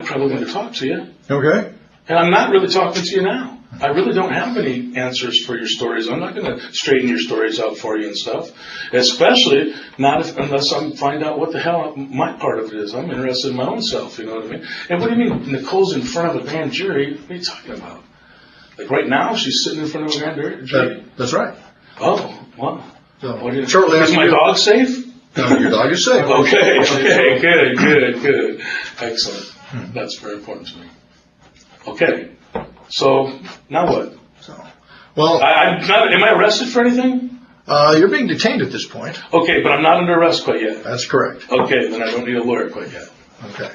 probably going to talk to you. Okay. And I'm not really talking to you now. I really don't have any answers for your stories. I'm not going to straighten your stories out for you and stuff. Especially unless I find out what the hell my part of it is. I'm interested in my own self, you know what I mean? And what do you mean Nicole's in front of a grand jury? What are you talking about? Like right now, she's sitting in front of a grand jury? That's right. Oh, wow. So, is my dog safe? No, your dog is safe. Okay, good. Excellent. That's very important to me. Okay, so now what? Well, am I arrested for anything? You're being detained at this point. Okay, but I'm not under arrest quite yet. That's correct. Okay, then I don't need a lawyer quite yet. Okay,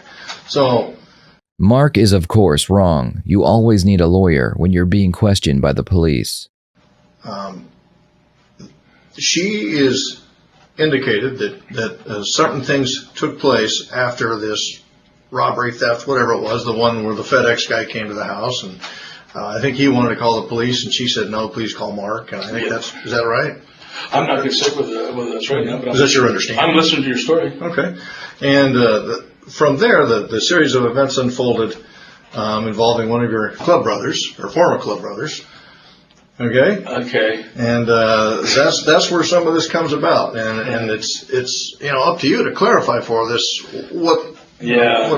so Mark is of course wrong. You always need a lawyer when you're being questioned by the police. She is indicated that certain things took place after this robbery, theft, whatever it was, the one where the FedEx guy came to the house, and I think he wanted to call the police, and she said, no, please call Mark, and I think is that right? I'm not going to say whether that's right now, but is that your understanding? I'm listening to your story. Okay. And from there, the series of events unfolded involving one of your club brothers, or former club brothers. Okay. Okay. And that's where some of this comes about, and it's up to you to clarify for this what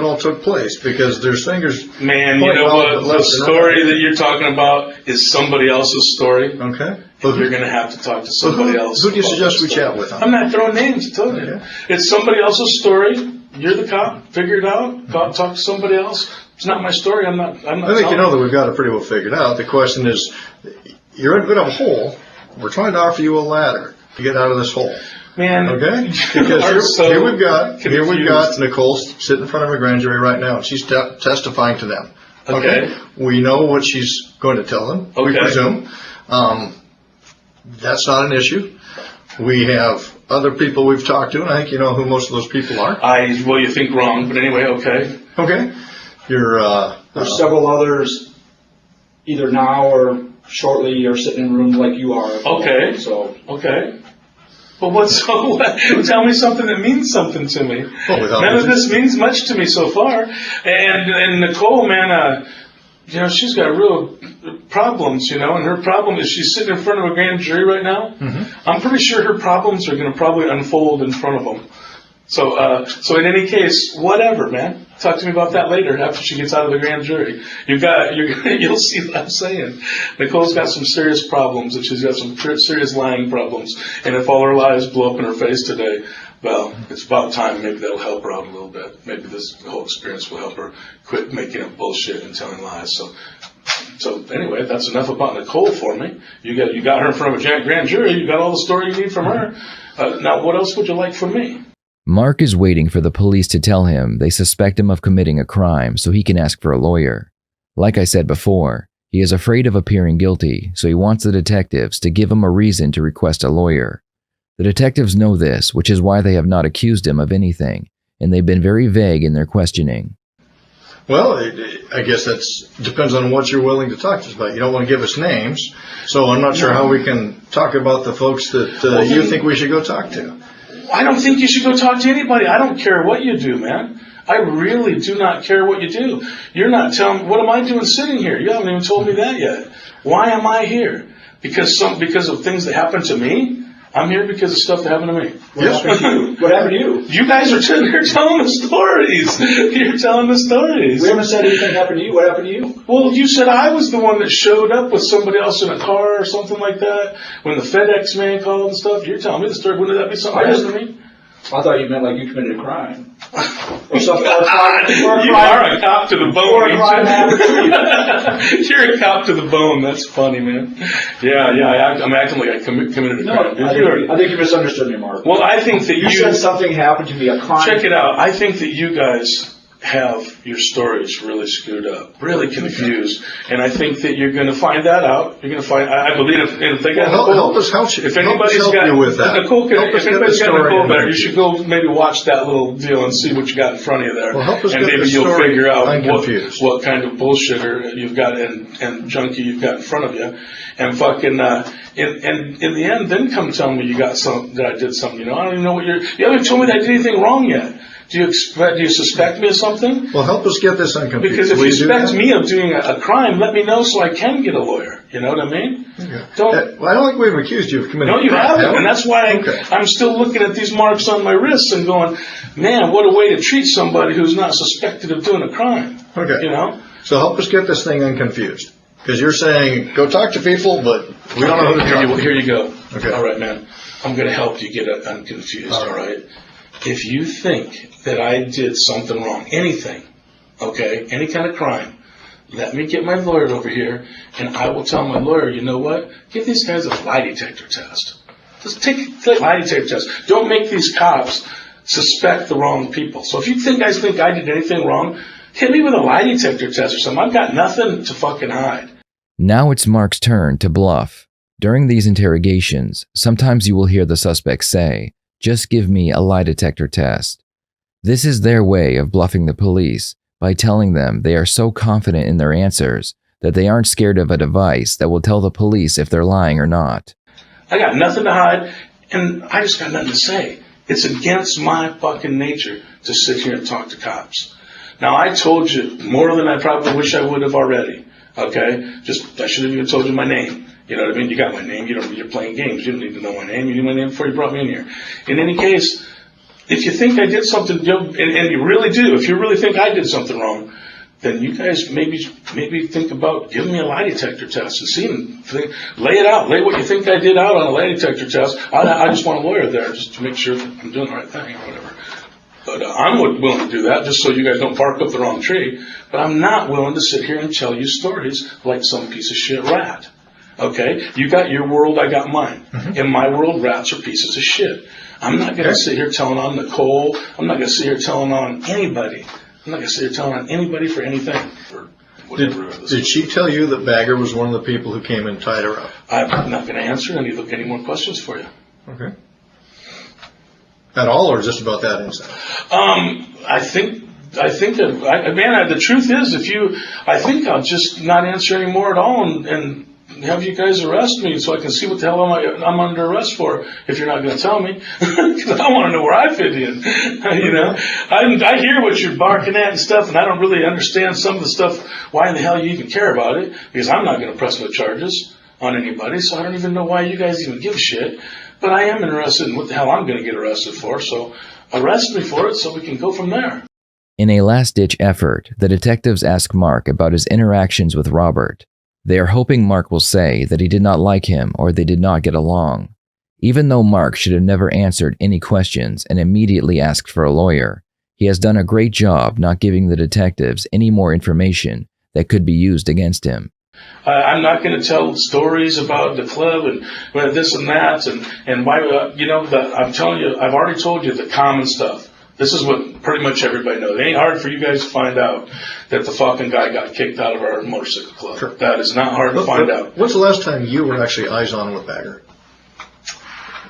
all took place, because there's fingers. Man, you know what? The story that you're talking about is somebody else's story. Okay. You're going to have to talk to somebody else. Who do you suggest we chat with? I'm not throwing names. I told you. It's somebody else's story. You're the cop. Figure it out. Talk to somebody else. It's not my story. I'm not. I think you know that we've got it pretty well figured out. The question is, you're in a bit of a hole. We're trying to offer you a ladder to get out of this hole. Man, okay? Because here we've got Nicole sitting in front of a grand jury right now, and she's testifying to them. Okay? We know what she's going to tell them. Okay. We presume. That's not an issue. We have other people we've talked to, and I think you know who most of those people are. Well, you think wrong, but anyway, okay. Okay. There's several others, either now or shortly, are sitting in rooms like you are. Okay. Okay. But tell me something that means something to me. None of this means much to me so far. And Nicole, man, she's got real problems, and her problem is she's sitting in front of a grand jury right now. Mm-hmm. I'm pretty sure her problems are going to probably unfold in front of them. So in any case, whatever, man. Talk to me about that later after she gets out of the grand jury. You'll see what I'm saying. Nicole's got some serious problems, and she's got some serious lying problems. And if all her lies blow up in her face today, well, it's about time. Maybe that'll help her out a little bit. Maybe this whole experience will help her quit making up bullshit and telling lies. So anyway, that's enough about Nicole for me. You got her in front of a grand jury. You got all the story you need from her. Now, what else would you like from me? Mark is waiting for the police to tell him they suspect him of committing a crime so he can ask for a lawyer. Like I said before, he is afraid of appearing guilty, so he wants the detectives to give him a reason to request a lawyer. The detectives know this, which is why they have not accused him of anything, and they've been very vague in their questioning. Well, I guess that depends on what you're willing to talk to us about. You don't want to give us names, so I'm not sure how we can talk about the folks that you think we should go talk to. I don't think you should go talk to anybody. I don't care what you do, man. I really do not care what you do. You're not telling me, what am I doing sitting here? You haven't even told me that yet. Why am I here? Because of things that happened to me? I'm here because of stuff that happened to me. What happened to you? What happened to you? You guys are telling the stories. You're telling the stories. We haven't said anything happened to you. What happened to you? Well, you said I was the one that showed up with somebody else in a car or something like that when the FedEx man called and stuff. You're telling me the story. Wouldn't that be something that happened to me? I thought you meant like you committed a crime. Or something. You are a cop to the bone. You're a cop to the bone. That's funny, man. Yeah. I'm acting like I committed a crime. I think you misunderstood me, Mark. Well, I think that you said something happened to me, a crime. Check it out. I think that you guys have your stories really screwed up, really confused, and I think that you're going to find that out. You're going to find. I believe if they got Nicole, if anybody's got you with that. Nicole, if anybody's got Nicole better, you should go maybe watch that little deal and see what you got in front of you there, and maybe you'll figure out what kind of bullshitter you've got and junkie you've got in front of you, and fucking. In the end, then come tell me you got that I did something. I don't even know what you haven't told me that I did anything wrong yet. Do you suspect me of something? Well, help us get this unconfused. Because if you suspect me of doing a crime, let me know so I can get a lawyer. You know what I mean? Okay. Don't. I don't think we've accused you of committing a crime. No, you haven't, and that's why I'm still looking at these marks on my wrists and going, man, what a way to treat somebody who's not suspected of doing a crime. Okay. You know? So help us get this thing unconfused. Because you're saying, go talk to people, but we don't know who to talk to. Here you go. Okay. All right, man. I'm going to help you get unconfused, all right? If you think that I did something wrong, anything, okay, any kind of crime, let me get my lawyer over here, and I will tell my lawyer, you know what? Give these guys a lie detector test. Just take a lie detector test. Don't make these cops suspect the wrong people. So if you guys think I did anything wrong, hit me with a lie detector test or something. I've got nothing to fucking hide. Now it's Mark's turn to bluff. During these interrogations, sometimes you will hear the suspects say, "Just give me a lie detector test." This is their way of bluffing the police by telling them they are so confident in their answers that they aren't scared of a device that will tell the police if they're lying or not. I got nothing to hide, and I just got nothing to say. It's against my fucking nature to sit here and talk to cops. Now, I told you more than I probably wish I would have already, okay? I should have even told you my name. You know what I mean? You got my name. You're playing games. You don't need to know my name. You knew my name before you brought me in here. In any case, if you think I did something, and you really do, if you really think I did something wrong, then you guys maybe think about giving me a lie detector test and see, lay it out. Lay what you think I did out on a lie detector test. I just want a lawyer there just to make sure that I'm doing the right thing or whatever. But I'm willing to do that just so you guys don't bark up the wrong tree. But I'm not willing to sit here and tell you stories like some piece of shit rat. Okay? You got your world, I got mine. Mm-hmm. In my world, rats are pieces of shit. I'm not going to sit here telling on Nicole. I'm not going to sit here telling on anybody. I'm not going to sit here telling on anybody for anything. For whatever. Did she tell you that Bagger was one of the people who came and tied her up? I'm not going to answer any more questions for you. Okay. At all, or just about that incident? I think the truth is, I think I'll just not answer any more at all and have you guys arrest me so I can see what the hell I'm under arrest for if you're not going to tell me. Because I want to know where I fit in. You know, I hear what you're barking at and stuff, and I don't really understand some of the stuff, why in the hell you even care about it, because I'm not going to press no charges on anybody, so I don't even know why you guys even give a shit. But I am interested in what the hell I'm going to get arrested for, so arrest me for it so we can go from there. In a last-ditch effort, the detectives ask Mark about his interactions with Robert. They are hoping Mark will say that he did not like him or they did not get along. Even though Mark should have never answered any questions and immediately asked for a lawyer, he has done a great job not giving the detectives any more information that could be used against him. I'm not going to tell stories about the club and this and that and why, I'm telling you, I've already told you the common stuff. This is what pretty much everybody knows. It ain't hard for you guys to find out that the fucking guy got kicked out of our motorcycle club. Sure. That is not hard to find out. When's the last time you were actually eyes on with Bagger?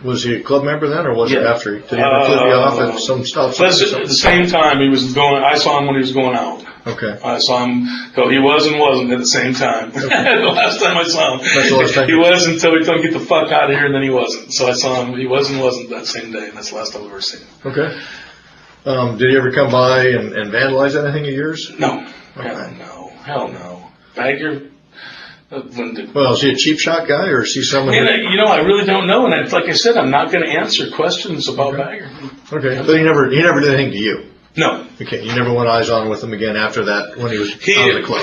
Was he a club member then, or was it after? Did he ever flip you off at some stop? At the same time he was going. I saw him when he was going out. Okay. I saw him go. He was and wasn't at the same time. Okay. The last time I saw him, that's the last time. He was until we told him get the fuck out of here, and then he wasn't. So I saw him. He was and wasn't that same day, and that's the last time I've ever seen him. Okay. Did he ever come by and vandalize anything of yours? No. Okay. Hell no. Bagger. Well, is he a cheap shot guy, or is he someone? I really don't know, and like I said, I'm not going to answer questions about Bagger. Okay, but he never did anything to you. No. Okay, you never went eyes on with him again after that when he was out of the club.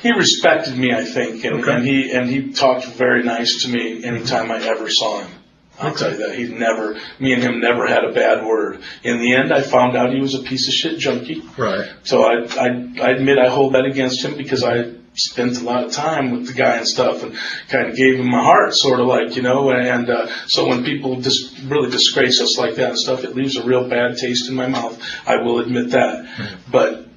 He respected me, I think, and he talked very nice to me anytime I ever saw him. I'll tell you that. Me and him never had a bad word. In the end, I found out he was a piece of shit junkie. Right. So I admit I hold that against him because I spent a lot of time with the guy and stuff and kind of gave him my heart, sort of like, and so when people just really disgrace us like that and stuff, it leaves a real bad taste in my mouth. I will admit that. Mm-hmm. But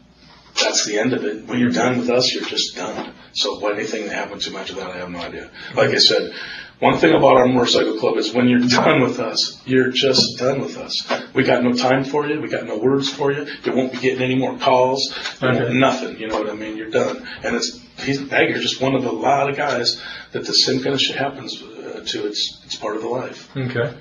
that's the end of it. When you're done with us, you're just done. So anything that happened too much of that, I have no idea. Like I said, one thing about our motorcycle club is when you're done with us, you're just done with us. We got no time for you. We got no words for you. You won't be getting any more calls. Nothing. You know what I mean? You're done. And Bagger's just one of a lot of guys that the same kind of shit happens to. It's part of the life. Okay.